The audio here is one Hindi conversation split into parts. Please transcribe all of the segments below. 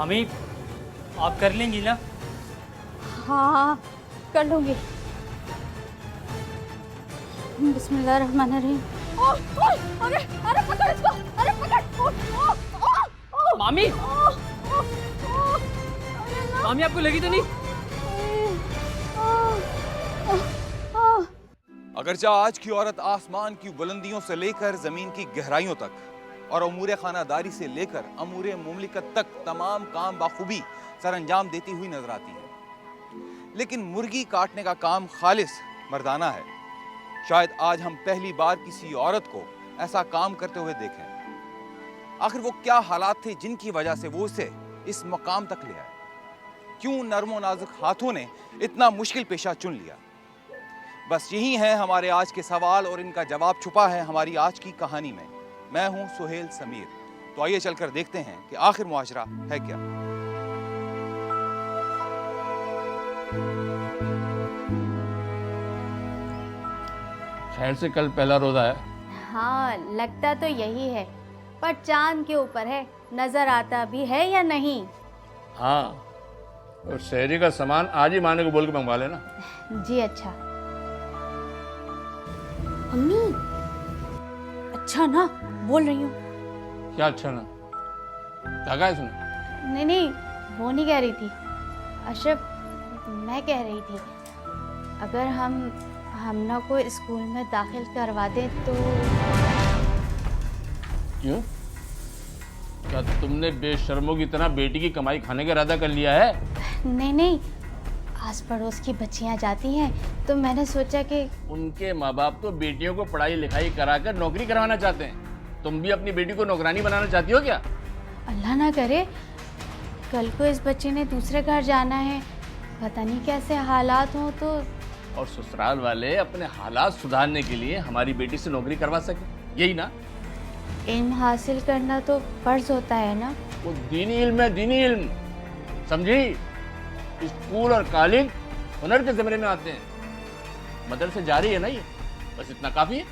मामी आप कर लेंगी ना? हाँ कर लूँगी। बिस्मिल्लाहिर्रहमानिर्रहीम। अरे अरे पकड़ इसको, अरे पकड़। मामी मामी आपको लगी तो नहीं? अगरचे आज की औरत आसमान की बुलंदियों से लेकर जमीन की गहराइयों तक और अमूर खानादारी से लेकर अमूर मुमलिकत तक तमाम काम बाखूबी सर अंजाम देती हुई नजर आती है, लेकिन मुर्गी काटने का काम खालिस मर्दाना है। शायद आज हम पहली बार किसी औरत को ऐसा काम करते हुए देखें। आखिर वो क्या हालात थे जिनकी वजह से वो इसे इस मकाम तक ले आए? क्यों नर्मो नाजुक हाथों ने इतना मुश्किल पेशा चुन लिया? बस यही है हमारे आज के सवाल और इनका जवाब छुपा है हमारी आज की कहानी में। मैं हूं सुहेल समीर। तो आइए चलकर देखते हैं कि आखिर मुआशरा है क्या। खैर से कल पहला रोजा है। हाँ लगता तो यही है, पर चांद के ऊपर है, नजर आता भी है या नहीं। हाँ, और शहरी का सामान आज ही माने को बोल के मंगवा लेना। जी अच्छा। अम्मी अच्छा ना बोल रही हूँ। क्या अच्छा ना? क्या कहा इसने? नहीं नहीं वो नहीं कह रही थी अशरफ, मैं कह रही थी अगर हम हमना को स्कूल में दाखिल करवा दें तो। क्यों? क्या तुमने बेशर्मों की तरह बेटी की कमाई खाने का इरादा कर लिया है? नहीं नहीं, आस पड़ोस की बच्चियां जाती हैं तो मैंने सोचा कि उनके माँ बाप तो बेटियों को पढ़ाई लिखाई कराकर नौकरी करवाना चाहते हैं। तुम भी अपनी बेटी को नौकरानी बनाना चाहती हो क्या? अल्लाह ना करे कल को इस बच्चे ने दूसरे घर जाना है, पता नहीं कैसे हालात हो तो। और ससुराल वाले अपने हालात सुधारने के लिए हमारी बेटी से नौकरी करवा सके, यही ना? इल्म हासिल करना तो फर्ज होता है ना। वो दीनी इल्म है, दीनी इल्म, समझी? स्कूल और कॉलेज हुनर के ज़मरे में आते हैं। मदरसे जारी है ना ये, बस इतना काफी है।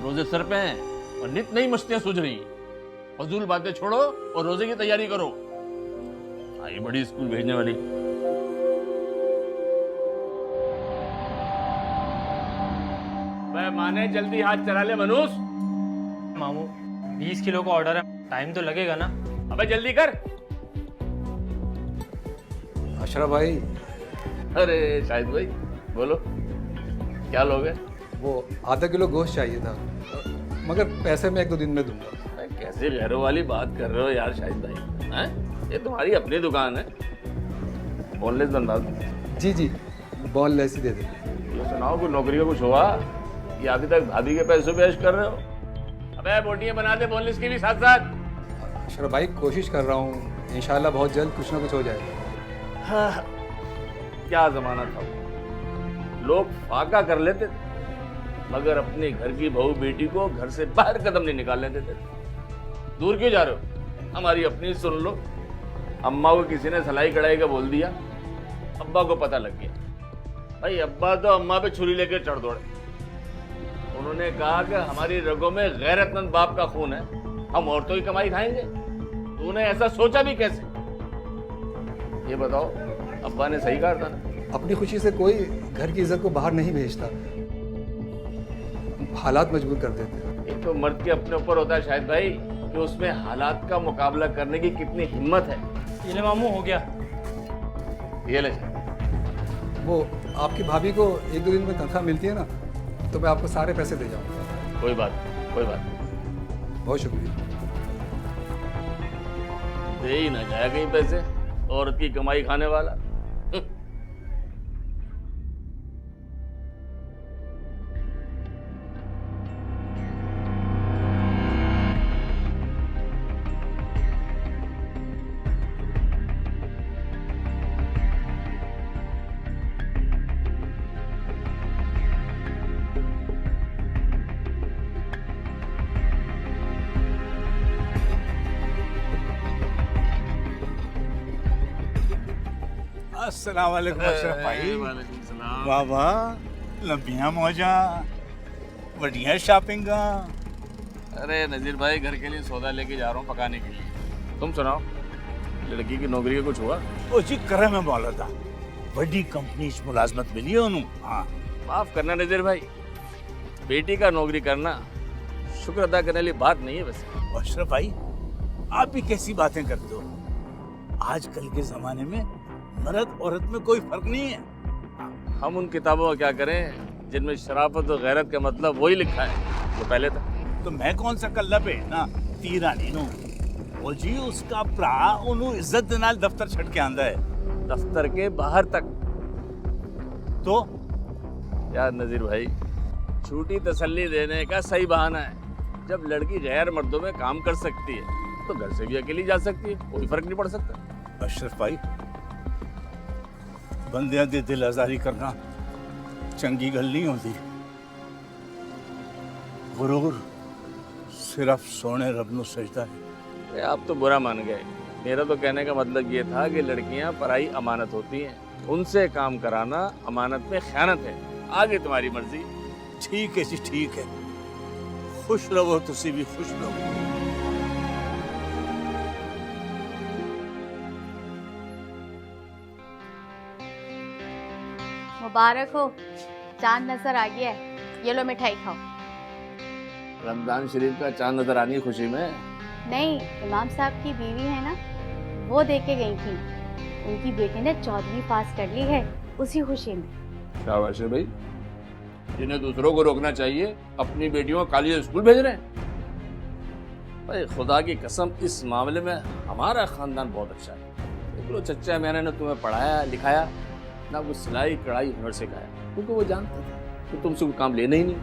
रोजे सर पे हैं और नित नई मस्तियां सूझ रही हैं। फजूल बातें छोड़ो और रोजे की तैयारी करो। आई बड़ी स्कूल भेजने वाली। वह माने जल्दी हाथ चला ले मनूस। मामू 20 किलो का ऑर्डर है, टाइम तो लगेगा ना? अबे जल्दी कर। अशरफ भाई। अरे शाहिद भाई बोलो, क्या लोगे? वो आधा किलो गोश्त चाहिए था, मगर पैसे मैं 1-2 दिन में दूंगा। कैसे गैरों वाली बात कर रहे हो यार शाहिद भाई, हैं? ये तुम्हारी अपनी दुकान है, बोनलेस बनवा दो। जी जी बोनलेस ही दे दे। ये सुनाओ कोई नौकरी का कुछ हुआ या अभी तक भाभी के पैसों पे ऐश कर रहे हो? अबे बोटियां बना दे बोनलेस की भी साथ साथ। अशरफ भाई कोशिश कर रहा हूँ, इंशाल्लाह बहुत जल्द कुछ ना कुछ हो जाएगा। हाँ, क्या जमाना था, लोग फाका कर लेते थे मगर अपने घर की बहू बेटी को घर से बाहर कदम नहीं निकालने देते। दूर क्यों जा रहे हो? हमारी अपनी सुन लो। अम्मा को किसी ने सलाई कढ़ाई का बोल दिया, अब्बा को पता लग गया। भाई अब्बा तो अम्मा पे छुरी लेकर चढ़ दौड़े। उन्होंने कहा कि हमारी रगों में गैरतमंद बाप का खून है, हम औरतों की कमाई खाएंगे। तूने ऐसा सोचा भी कैसे? ये बताओ, अब्बा ने सही कहा था ना? अपनी खुशी से कोई घर की इज्जत को बाहर नहीं भेजता, हालात मजबूर कर देते हैं। एक तो मर्द के अपने ऊपर होता है शाहिद भाई कि उसमें हालात का मुकाबला करने की कितनी हिम्मत है। ये ले मामू, हो गया। ये ले। वो आपकी भाभी को 1-2 दिन में तनख्वाह मिलती है ना, तो मैं आपको सारे पैसे दे जाऊंगा। कोई बात कोई बात। बहुत शुक्रिया। दे ही ना जाए कहीं पैसे, औरत की कमाई खाने वाला। अस्सलाम वालेकुम अशरफ भाई। वालेकुम सलाम। वाह वाह, लंबियां मौजा, बढ़िया शॉपिंग। अरे नजीर भाई घर के लिए सौदा लेके जा रहा हूँ पकाने के लिए। तुम सुनाओ, लड़की की नौकरी का कुछ हुआ? ओ जी करम है मौलाना, बड़ी कंपनी च मुलाजमत मिली है उन्हें। हाँ माफ करना नजीर भाई, बेटी का नौकरी करना शुक्र अदा करने वाली बात नहीं है वैसे। अशरफ भाई, आप भी कैसी बातें करते हो? आजकल के जमाने में मर्द औरत में कोई फर्क नहीं है। हम उन किताबों का क्या करें जिनमें शराफत और गैरत का मतलब वही लिखा है जो पहले था। तो मैं कौन सा कल्ला पे ना तीरा नीनू ओ जी उसका भरा उन्हें इज्जत दे नाल दफ्तर छड़ के आंदा है। दफ्तर के बाहर तक। तो यार नजीर भाई, छूटी तसल्ली देने का सही बहाना है। जब लड़की गैर मर्दों में काम कर सकती है तो घर से भी अकेली जा सकती है, कोई फर्क नहीं पड़ सकता। अशरफ भाई, बंदियां दे दिल आजारी करना चंगी गल नहीं होती। गुरूर सिर्फ सोने रब नु सजदा है। अरे आप तो बुरा मान गए। मेरा तो कहने का मतलब ये था कि लड़कियां पराई अमानत होती हैं, उनसे काम कराना अमानत में खयानत है। आगे तुम्हारी मर्जी। ठीक है जी, ठीक है। खुश रहो, तुसी भी खुश रहो। मुबारक हो, चांद नजर आ गया है। ये लो मिठाई खाओ। रमजान शरीफ का चांद नजर आनी खुशी में? नहीं, इमाम साहब की बीवी है ना, वो दे के गई थी। उनकी बेटी ने 14वीं पास कर ली है, उसी खुशी में। शाबाश है भाई, जिन्हें दूसरों को रोकना चाहिए अपनी बेटियों को कॉलेज स्कूल भेज रहे हैं। भाई खुदा की कसम, इस मामले में हमारा खानदान बहुत अच्छा है। देख लो चच्चा मैंने ने तुम्हें पढ़ाया लिखाया ना, कुछ सिलाई कढ़ाई हुनर सिखाया, क्योंकि वो जानते थे कि तुमसे कोई काम लेना ही नहीं।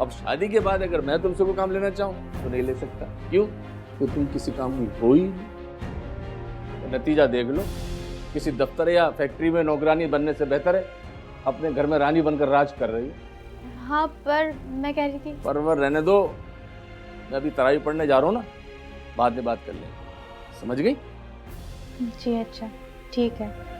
अब शादी के बाद अगर मैं तुमसे कोई काम लेना चाहूँ तो नहीं ले सकता। क्यों? तो तुम किसी काम में हो ही नहीं। तो नतीजा देख लो, किसी दफ्तर या फैक्ट्री में नौकरानी बनने से बेहतर है अपने घर में रानी बनकर राज कर रही है। हाँ, पर मैं कह रही थी। परवर रहने दो, मैं अभी तरावी पढ़ने जा रहा हूँ ना, बाद में बात कर लेंगे। समझ गई? जी अच्छा, ठीक है।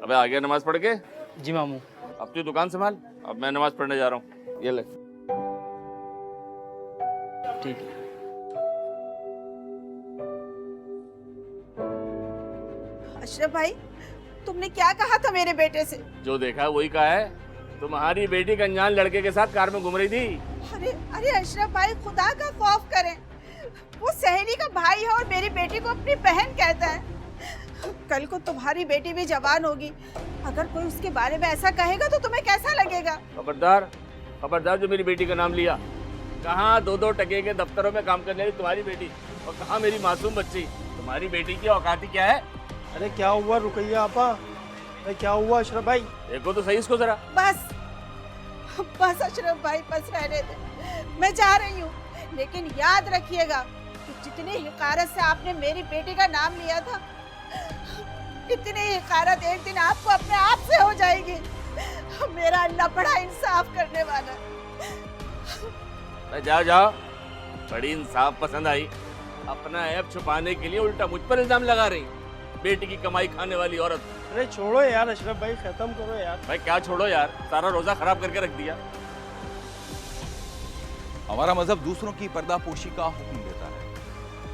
अबे आ गया नमाज पढ़ के? जी मामू। अपनी दुकान संभाल, अब मैं नमाज पढ़ने जा रहा हूँ। ये ले। ठीक है। अशरफ भाई, तुमने क्या कहा था मेरे बेटे से? जो देखा है वही कहा है। तुम्हारी बेटी एक अनजान लड़के के साथ कार में घूम रही थी। अरे अरे अशरफ भाई, खुदा का खौफ करें। वो सहेली का भाई है और मेरी बेटी को अपनी बहन कहता है। कल को तुम्हारी बेटी भी जवान होगी, अगर कोई उसके बारे में ऐसा कहेगा तो तुम्हें कैसा लगेगा? खबरदार, खबरदार जो मेरी बेटी का नाम लिया। कहाँ 2-2 टके के दफ्तरों में काम करने वाली तुम्हारी बेटी, और कहाँ मेरी मासूम बच्ची। तुम्हारी बेटी की औकात ही क्या है? अरे क्या हुआ रुकैया आपा? अरे क्या हुआ अशरफ भाई? देखो तो सही इसको जरा। बस बस अशरफ भाई, बस रहने दे। मैं जा रही हूँ, लेकिन याद रखिएगा कि जितनी हिकारत से आपने मेरी बेटी का नाम लिया था, इतनी हिकारत एक दिन आपको अपने आप से हो जाएगी। मेरा अल्लाह बड़ा इंसाफ करने वाला है। जाओ जाओ, बड़ी इंसाफ पसंद आई। अपना ऐब छुपाने के लिए उल्टा मुझ पर इल्जाम लगा रही। बेटी की कमाई खाने वाली औरत। अरे छोड़ो यार अशरफ भाई, खत्म करो यार। भाई क्या छोड़ो यार, सारा रोजा खराब करके रख दिया। हमारा मजहब दूसरों की पर्दापोशी का हुक्म देता है,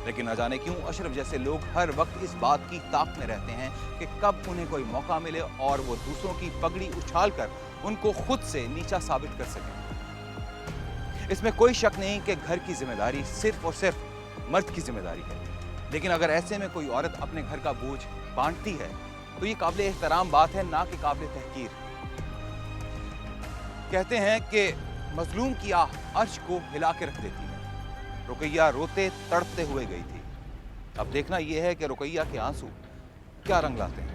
लेकिन न जाने क्यों अशरफ जैसे लोग हर वक्त इस बात की ताक में रहते हैं कि कब उन्हें कोई मौका मिले और वो दूसरों की पगड़ी उछालकर उनको खुद से नीचा साबित कर सकें। इसमें कोई शक नहीं कि घर की जिम्मेदारी सिर्फ और सिर्फ मर्द की जिम्मेदारी है, लेकिन अगर ऐसे में कोई औरत अपने घर का बोझ बांटती है तो ये काबिल एहतराम बात है, ना कि काबिल तहकीर। कहते हैं कि मजलूम की आह अर्श को हिला के रख देती है। रुकैया रोते तड़पते हुए गई थी। अब देखना यह है कि रुकैया के आंसू क्या रंग लाते हैं।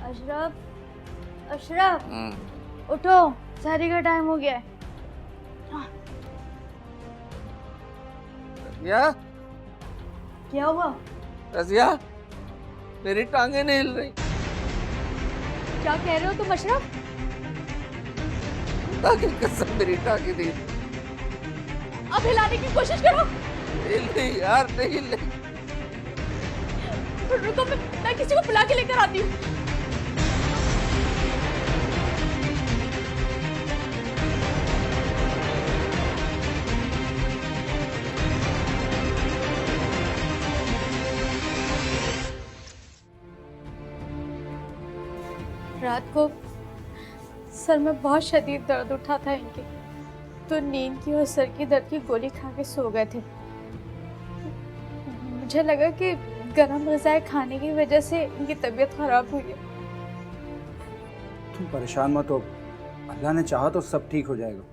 अशरफ, अशरफ, उठो, सहरी का टाइम हो गया है। क्या क्या हुआ? रजिया, मेरी टांगे नहीं हिल रही। क्या कह रहे हो तुम अशरफ? टांगे कसम, मेरी टांगे नहीं अब हिलाने की कोशिश करो। हिल रही यार, नहीं हिल रही। रुको, मैं किसी को बुला के लेकर आती हूँ। रात को सर में बहुत शदीद दर्द उठा था इनके, तो नींद की और सर की दर्द की गोली खा के सो गए थे। मुझे लगा कि गरम ग़िज़ाएं खाने की वजह से इनकी तबीयत खराब हुई है। तुम परेशान मत हो, अल्लाह ने चाहा तो सब ठीक हो जाएगा।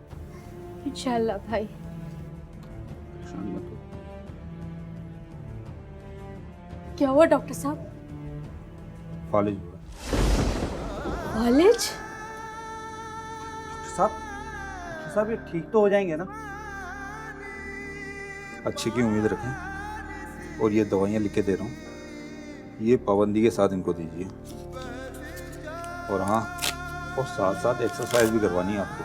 इंशाल्लाह भाई। परेशान मत हो। क्या हुआ डॉक्टर साहब? कॉलेज हुआ। कॉलेज? डॉक्टर साहब ये ठीक तो हो जाएंगे ना? अच्छे की उम्मीद रखें और ये दवाइयाँ लिख के दे रहा हूँ, ये पाबंदी के साथ इनको दीजिए। और हाँ, और साथ साथ एक्सरसाइज भी करवानी है आपको,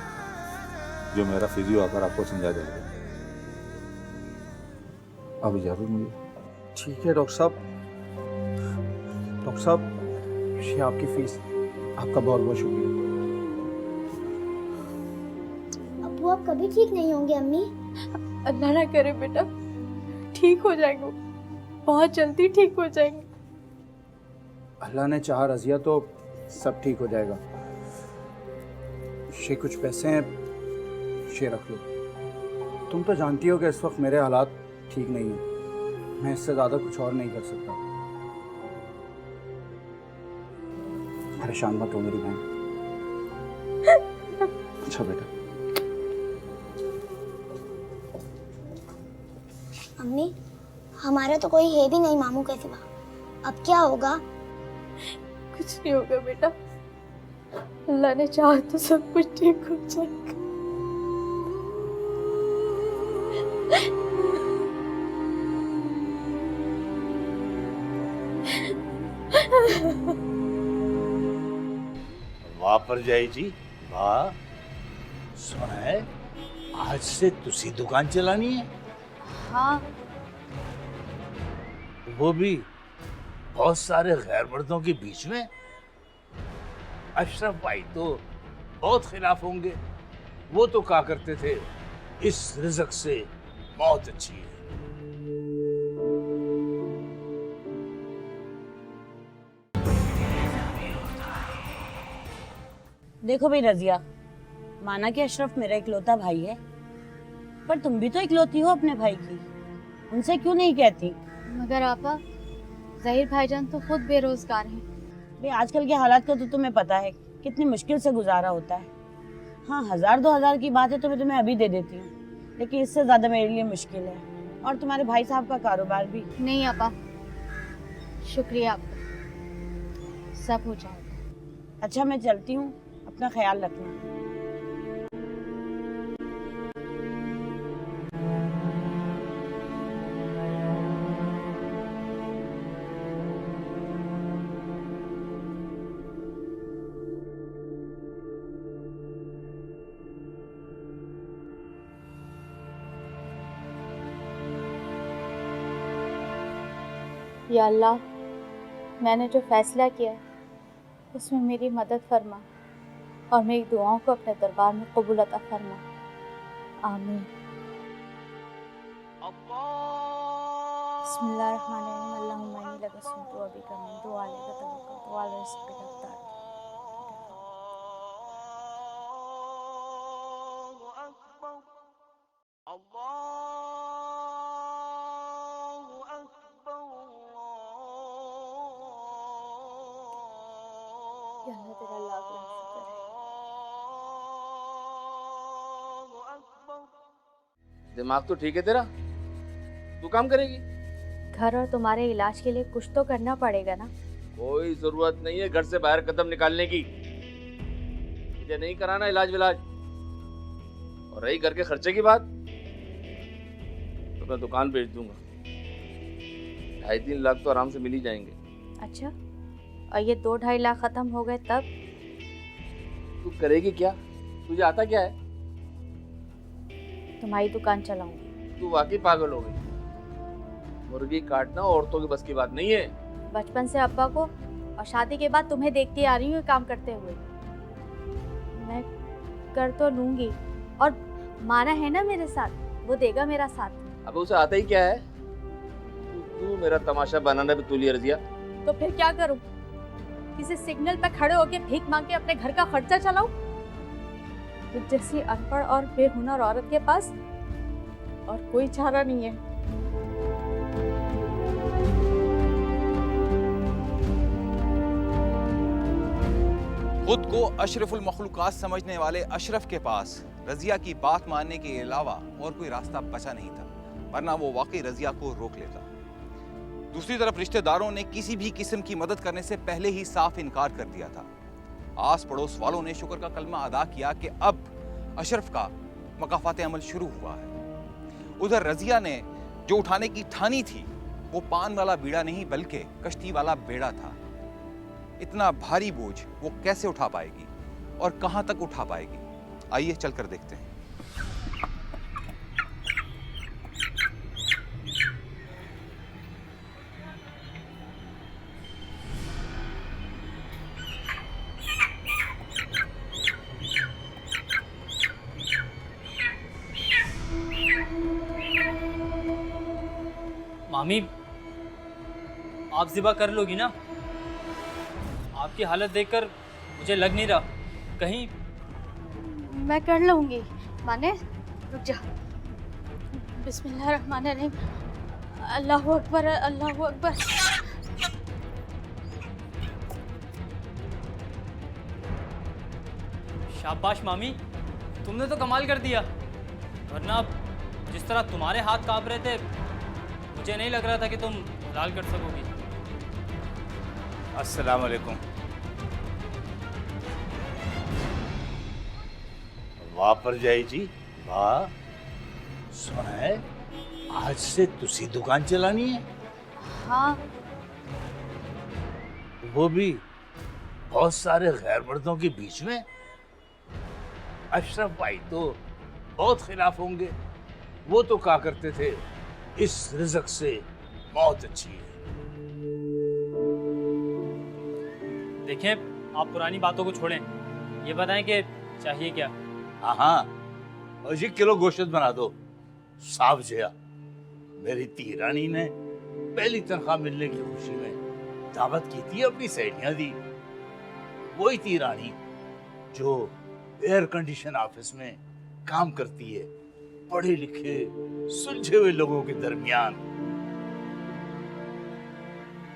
जो मेरा फिजियो आकर आपको समझा देगा। अब इजाज़त मुझे। ठीक है डॉक्टर साहब। डॉक्टर साहब, ये आपकी फीस, आपका बहुत बहुत शुक्रिया। अब्बू आप कभी ठीक नहीं होंगे अम्मी। अल्लाह ना करे बेटा, ठीक हो जाएंगे, बहुत जल्दी ठीक हो जाएंगे। अल्लाह ने चाहा रजिया तो सब ठीक हो जाएगा। ये कुछ पैसे हैं, ये रख लो। तुम तो जानती हो कि इस वक्त मेरे हालात ठीक नहीं हैं, मैं इससे ज़्यादा कुछ और नहीं कर सकता। परेशान मत हो मेरी बहन। अच्छा बेटा। अम्मी हमारा तो कोई है भी नहीं मामू के सिवा, अब क्या होगा? कुछ नहीं होगा बेटा, अल्लाह ने चाहा तो सब कुछ ठीक हो जाएगा। वाह परजाई जी, वाह। सुना है आज से तुसी दुकान चलानी है? हाँ, वो भी बहुत सारे गैर मर्दों के बीच में। अशरफ भाई तो बहुत खिलाफ होंगे, वो तो कहा करते थे इस रिज़्क से मौत अच्छी है। देखो भाई रजिया, माना कि अशरफ मेरा इकलौता भाई है, पर तुम भी तो इकलौती हो अपने भाई की, उनसे क्यों नहीं कहती? मगर आपा, ज़हीर भाईजान तो खुद बेरोजगार हैं। भाई आजकल के हालात का तो तुम्हें पता है, कितनी मुश्किल से गुजारा होता है। हाँ, 1000-2000 की बात है तो मैं तुम्हें अभी दे देती हूँ, लेकिन इससे ज्यादा मेरे लिए मुश्किल है। और तुम्हारे भाई साहब का कारोबार भी। नहीं आपा, शुक्रिया आपका, सब हो जाएगा। अच्छा मैं चलती हूँ, अपना ख्याल रखना। या अल्लाह, मैंने जो फैसला किया है उसमें मेरी मदद फरमा और मेरी दुआओं को अपने दरबार में कबूल अता फरमा। आमीन। बिस्मिल्लाहिर्रहमानिर्रहीम। अल्लाहुम्मा इन्नी लका अस्सलातु व बिका मिन दुआ अलैका तवक्कलतु व अला रिज़्क़िका अफ़्तार। या अल्लाह तेरा लाख लाख शुक्र है। दिमाग तो ठीक है तेरा, तू काम करेगी? घर और तुम्हारे इलाज के लिए कुछ तो करना पड़ेगा ना। कोई जरूरत नहीं है घर से बाहर कदम निकालने की, मुझे नहीं कराना इलाज विलाज। और रही घर के खर्चे की बात, तो मैं दुकान बेच दूंगा, 2.5-3 लाख तो आराम से मिल ही जाएंगे। अच्छा, और ये 2-2.5 लाख खत्म हो गए तब? तू करेगी क्या? तुझे आता क्या है? तुम्हारी दुकान चलाऊंगी। तू वाकई पागल हो गई। मुर्गी काटना औरतों की बस की बात नहीं है। बचपन से अब्बा को और शादी के बाद तुम्हें देखती आ रही हूँ काम करते हुए। मैं कर तो लूंगी, और माना है ना मेरे साथ, वो देगा मेरा साथ। अब उसे आता ही क्या है? तू मेरा तमाशा बनाना भी तुली रजिया। तो फिर क्या करूं? किसी सिग्नल पे खड़े होके भीख मांग के अपने घर का खर्चा चलाऊं? तो जैसी अनपढ़ और बेहुनर औरत के पास और कोई चारा नहीं है। खुद को अशरफुल मखलूकात समझने वाले अशरफ के पास रजिया की बात मानने के अलावा और कोई रास्ता बचा नहीं था, वरना वो वाकई रजिया को रोक लेता। दूसरी तरफ रिश्तेदारों ने किसी भी किस्म की मदद करने से पहले ही साफ इनकार कर दिया था। आस पड़ोस वालों ने शुक्र का कलमा अदा किया कि अब अशरफ का मकाफात अमल शुरू हुआ है। उधर रजिया ने जो उठाने की ठानी थी वो पान वाला बीड़ा नहीं बल्कि कश्ती वाला बेड़ा था। इतना भारी बोझ वो कैसे उठा पाएगी और कहां तक उठा पाएगी? आइए चलकर देखते हैं। मामी, आप ज़िबा कर लोगी ना? आपकी हालत देखकर मुझे लग नहीं रहा कहीं। मैं कर लूंगी। माने, रुक जा। बिस्मिल्लाहिर्रहमानिर्रहीम। अल्लाहु अकबर, अल्लाहु अकबर। शाबाश मामी, तुमने तो कमाल कर दिया, वरना जिस तरह तुम्हारे हाथ कांप रहे थे मुझे नहीं लग रहा था कि तुम हलाल कर सकोगी। अस्सलाम वालेकुम। वाह परजाई जी, वाह। सुना है आज से तुसी दुकान चलानी है? हाँ। वो भी बहुत सारे गैर मर्दों के बीच में? अशरफ भाई तो बहुत खिलाफ होंगे। वो तो कहा करते थे इस रिज़्क से मौत अच्छी है। देखें, आप पुरानी बातों को छोड़ें, ये बताएं कि चाहिए क्या? हाँ, और 1 किलो गोश्त बना दो, साफ जया। मेरी धी रानी ने पहली तनख्वाह मिलने की खुशी में दावत की थी, अपनी सहेलियां दी। वही धी रानी जो एयर कंडीशन ऑफिस में काम करती है, पढ़े लिखे सुलझे हुए लोगों के दरमियान।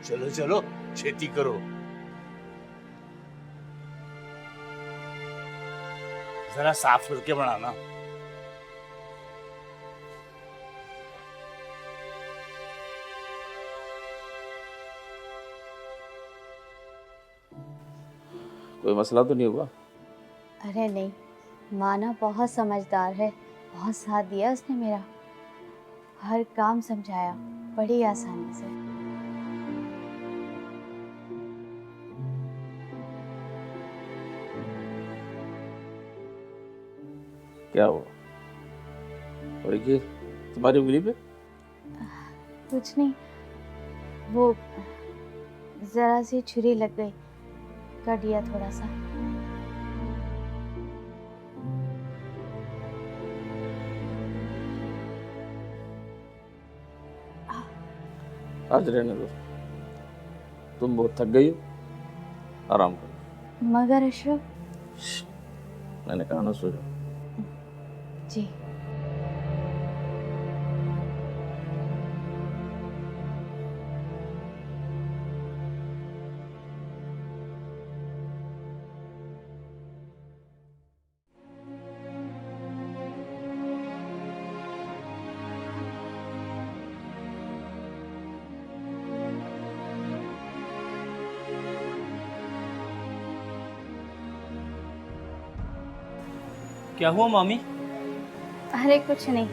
चलो चलो, छेती करो। जरा साफ करके बनाना। कोई मसला तो नहीं हुआ? अरे नहीं, माना बहुत समझदार है, बहुत साथ दिया उसने मेरा, हर काम समझाया बड़ी आसानी से। क्या हुआ? और ये तुम्हारी उंगली पे? कुछ नहीं, वो जरा सी छुरी लग गई, कट दिया थोड़ा सा। आज रहने दो, तुम बहुत थक गई हो, आराम करो। मगर अशरफ, मैंने कहा ना, सो जाओ। जी। क्या हुआ मामी? अरे कुछ नहीं,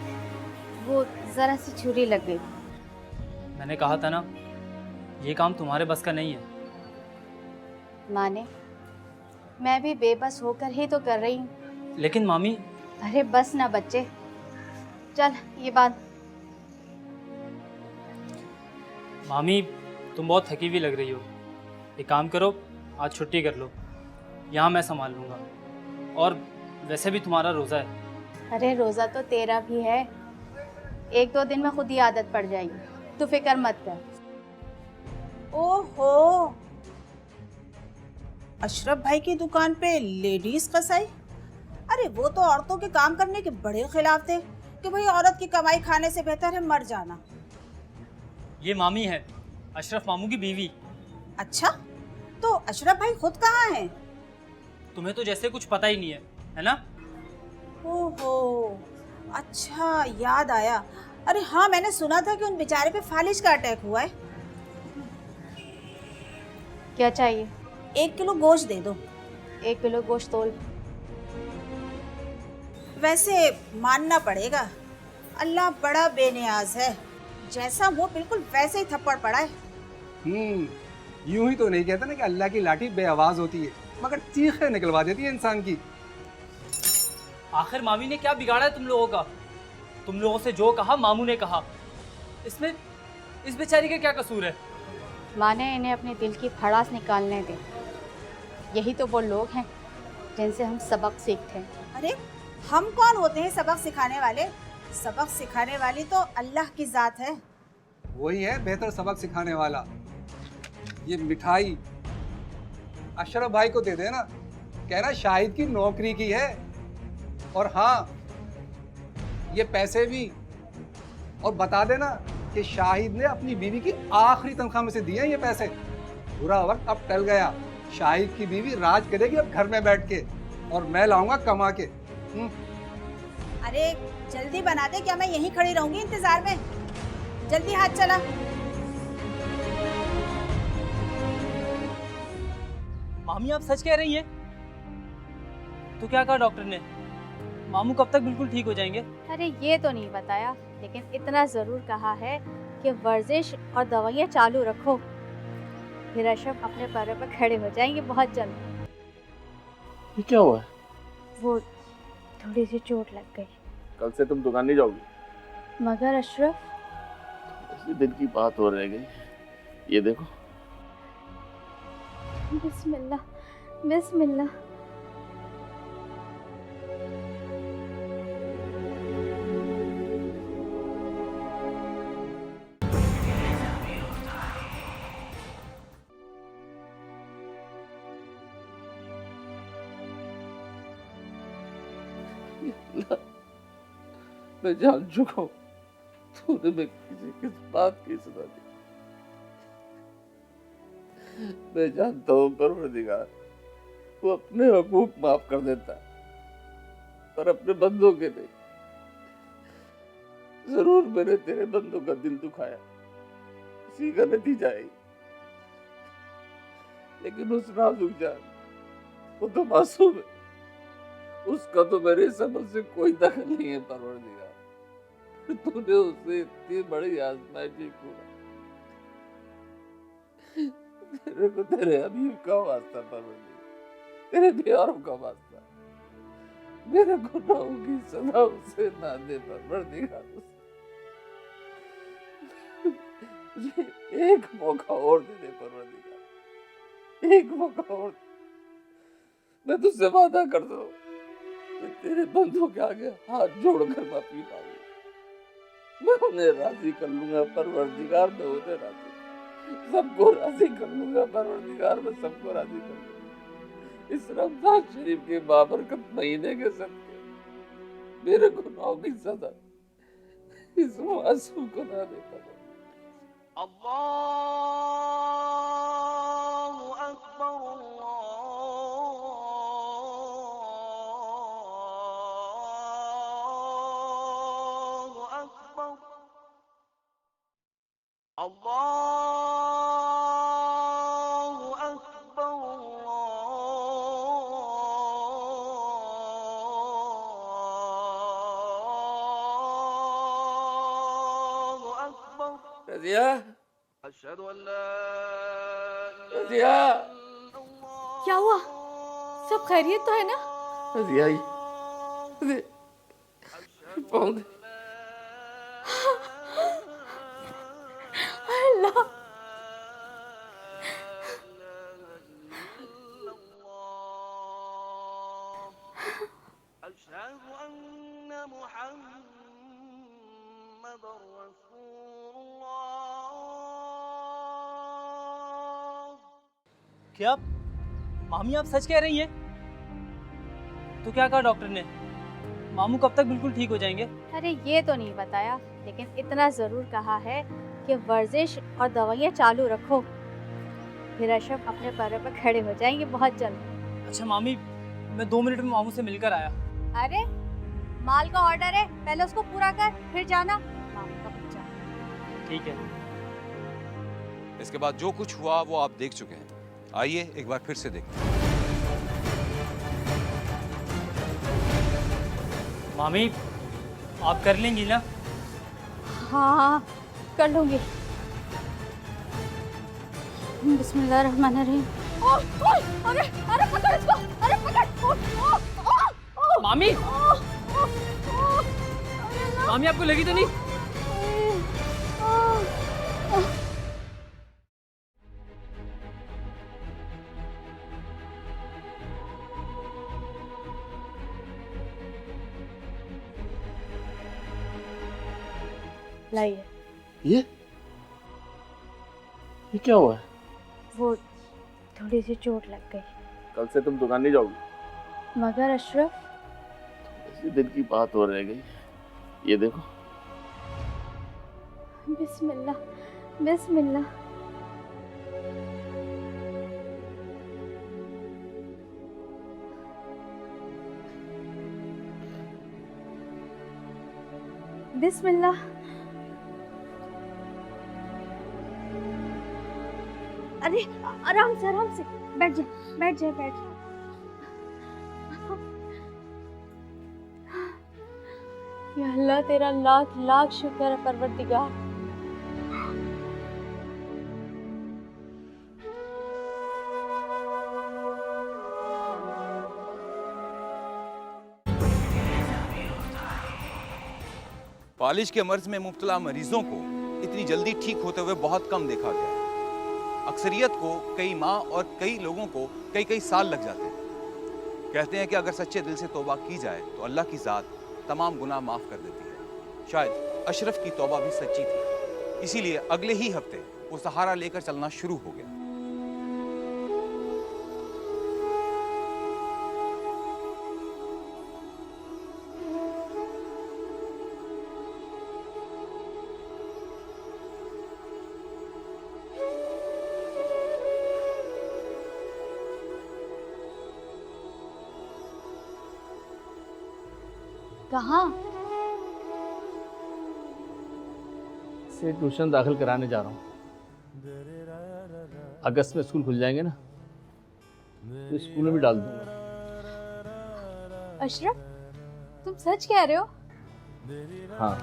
वो जरा सी छुरी लग गई। मैंने कहा था ना ये काम तुम्हारे बस का नहीं है। माने मैं भी बेबस होकर ही तो कर रही हूँ। लेकिन मामी, अरे बस ना बच्चे, चल ये बात। मामी तुम बहुत थकी हुई लग रही हो, एक काम करो आज छुट्टी कर लो, यहाँ मैं संभाल लूँगा। और वैसे भी तुम्हारा रोज़ा है। अरे रोज़ा तो तेरा भी है, 1-2 दिन में खुद ही आदत पड़ जाएगी, तू फिक्र मत कर। ओहो, अशरफ भाई की दुकान पे लेडीज कसाई। अरे वो तो औरतों के काम करने के बड़े खिलाफ थे कि भाई औरत की कमाई खाने से बेहतर है मर जाना। ये मामी है, अशरफ मामू की बीवी। अच्छा, तो अशरफ भाई खुद कहाँ हैं? तुम्हें तो जैसे कुछ पता ही नहीं है ना? ओहो, अच्छा याद आया। अरे हाँ, मैंने सुना था कि उन बेचारे पे फालिज का अटैक हुआ है। क्या चाहिए? 1 किलो गोश्त दे दो। 1 किलो गोश्त तोल। वैसे मानना पड़ेगा, अल्लाह बड़ा बेनियाज है, जैसा वो बिल्कुल वैसे ही थप्पड़ पड़ा है। यूं ही तो नहीं कहते ना कि अल्लाह की लाठी बेआवाज होती है, मगर चीखें निकलवा देती है इंसान की। आखिर मामी ने क्या बिगाड़ा है तुम लोगों का? तुम लोगों से जो कहा मामू ने कहा, इसमें इस बेचारी का क्या कसूर है? माने इन्हें अपने दिल की भड़ास निकालने दे, यही तो वो लोग हैं जिनसे हम सबक सीखते हैं। अरे हम कौन होते हैं सबक सिखाने वाले? सबक सिखाने वाली तो अल्लाह की जात है। वही है बेहतर सबक सिखाने वाला। ये मिठाई अशरफ भाई को दे देना, कहना शाहिद की नौकरी की है। और हाँ, ये पैसे भी, और बता देना कि शाहिद ने अपनी बीवी की आखिरी तनख्वाह में से दिए हैं ये पैसे। बुरा वक्त अब टल गया, शाहिद की बीवी राज करेगी अब घर में बैठ के, और मैं लाऊंगा कमा के। अरे जल्दी बना दे, क्या मैं यहीं खड़ी रहूंगी इंतजार में? जल्दी हाथ चला। मामी आप सच कह रही हैं? तो क्या कहा डॉक्टर ने? मामू कब तक बिल्कुल ठीक हो जाएंगे? अरे ये तो नहीं बताया, लेकिन इतना ज़रूर कहा है कि वर्जिश और दवाइयाँ चालू रखो, फिर अशरफ अपने पैरों पर खड़े हो जाएंगे बहुत जल्द। ये क्या हुआ है? वो थोड़ी सी चोट लग गई। कल से तुम दुकान नहीं जाओगी? मगर अशरफ, इसी दिन की बात हो रह गई। ये देखो। बिस्मिल्लाह बिस्मिल्लाह। मैं जान चुका हूँ तूने मैं किस बात की सजा दी। मैं जानता हूँ परवरदिगार वो अपने हकूक माफ कर देता है, पर अपने बंदों के नहीं। जरूर मैंने तेरे बंदों का दिल दुखाया, इसी का नतीजा है। लेकिन उस नाजुक जान, वो तो मासूम है, उसका तो मेरे समझ से कोई दखल नहीं है परवरदिगार। तूने उसे इतनी बड़ी आजमाइश क्यों? तेरे को तेरे हबीब का वास्ता परवरदिगार, तेरे प्यारों का वास्ता, मेरे गुनाहों की सजा उसे ना दे परवरदिगार। एक मौका और दे दे परवरदिगार, एक मौका और। मैं तुझसे वादा करता हूँ, मैं तेरे बंदों के आगे हाथ जोड़कर माफी मांगू, मैं उन्हें राजी कर लूंगा परवरदिगार, मैं उन्हें राजी, सबको राजी कर लूंगा परवरदिगार, मैं सबको राजी कर लूंगा। इस रमजान शरीफ के बाबरकत महीने के सदके मेरे गुनाहों की सजा इस मासूम को ना दे पाए। अल्लाहु अकबर, अल्लाहु अकबर, अल्लाहु अकबर, अल्लाहु अकबर। रजिया, अशहदु अल्ला रजिया, क्या हुआ? सब खैरियत तो है ना? रजिया पहुंच अल्लाह, अशहदु अन्न मुहम्मदर रसूलुल्लाह। क्या मामी आप सच कह रही हैं? तो क्या कहा डॉक्टर ने? मामू कब तक बिल्कुल ठीक हो जाएंगे? अरे ये तो नहीं बताया, लेकिन इतना ज़रूर कहा है कि वर्जिश और दवाइयाँ चालू रखो, फिर अशरफ अपने पैरों पर खड़े हो जाएंगे बहुत जल्द। अच्छा मामी, मैं 2 मिनट में मामू से मिलकर आया। अरे माल का ऑर्डर है, पहले उसको पूरा कर, फिर जाना। मामू का बच्चा। ठीक है। इसके बाद जो कुछ हुआ वो आप देख चुके हैं। आइए एक बार फिर से देखते हैं। मामी आप कर लेंगी ना? हाँ कर लूँगी। बिस्मिल्लाहिर्रहमानिर्रहीम। अरे अरे पकड़ इसको, अरे पकड़। मामी, मामी आपको लगी तो नहीं? लाइए। ये क्या हुआ है? वो थोड़ी सी चोट लग गई। कल से तुम दुकान नहीं जाओगी? मगर अशरफ, इसी दिन की बात हो रह गई। ये देखो। बिस्मिल्लाह बिस्मिल्लाह। बिस्मिल्लाह। अरे आराम से बैठ जा, बैठ जा, बैठ। या अल्लाह, तेरा लाख लाख शुक्र है परवरदिगार। फालिज के मर्ज में मुब्तला मरीजों को इतनी जल्दी ठीक होते हुए बहुत कम देखा गया है। अक्सरियत को कई माह और कई लोगों को कई कई साल लग जाते हैं। कहते हैं कि अगर सच्चे दिल से तौबा की जाए तो अल्लाह की ज़ात तमाम गुनाह माफ़ कर देती है। शायद अशरफ की तौबा भी सच्ची थी, इसीलिए अगले ही हफ्ते वो सहारा लेकर चलना शुरू हो गया। कहाँ? से ट्यूशन दाखिल कराने जा रहा हूँ। अगस्त में स्कूल खुल जाएंगे ना, तो स्कूल में भी डाल दूंगा। अशरफ, तुम सच कह रहे हो? हाँ,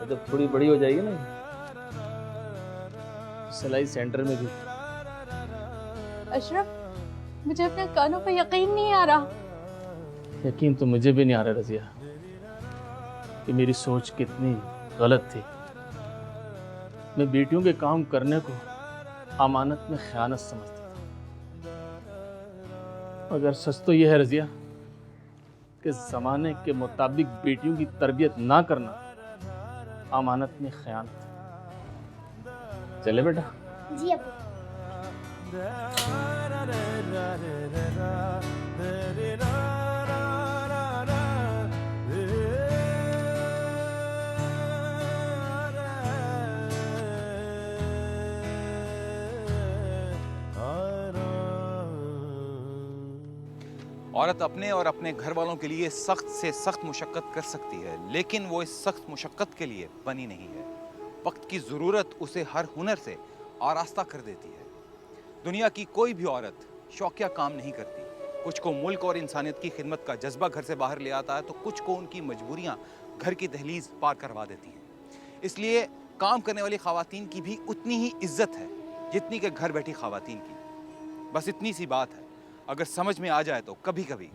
तो जब थोड़ी बड़ी हो जाएगी ना, सिलाई सेंटर में भी। अशरफ, मुझे अपने कानों पर यकीन नहीं आ रहा। यकीन तो मुझे भी नहीं आ रहा रजिया कि मेरी सोच कितनी गलत थी। मैं बेटियों के काम करने को अमानत में ख़यानत समझता था, मगर सच तो यह है रजिया कि ज़माने के मुताबिक बेटियों की तरबियत ना करना अमानत में ख़यानत है। चले बेटा। जी अब्बू। औरत अपने और अपने घर वालों के लिए सख्त से सख्त मुशक्क़त कर सकती है, लेकिन वो इस सख्त मुशक्क़त के लिए बनी नहीं है। वक्त की ज़रूरत उसे हर हुनर से आरास्ता कर देती है। दुनिया की कोई भी औरत शौकिया काम नहीं करती। कुछ को मुल्क और इंसानियत की खिदमत का जज्बा घर से बाहर ले आता है, तो कुछ को उनकी मजबूरियाँ घर की दहलीज पार करवा देती हैं। इसलिए काम करने वाली खवातीन की भी उतनी ही इज्जत है जितनी कि घर बैठी खवातीन की। बस इतनी सी बात है, अगर समझ में आ जाए तो कभी कभी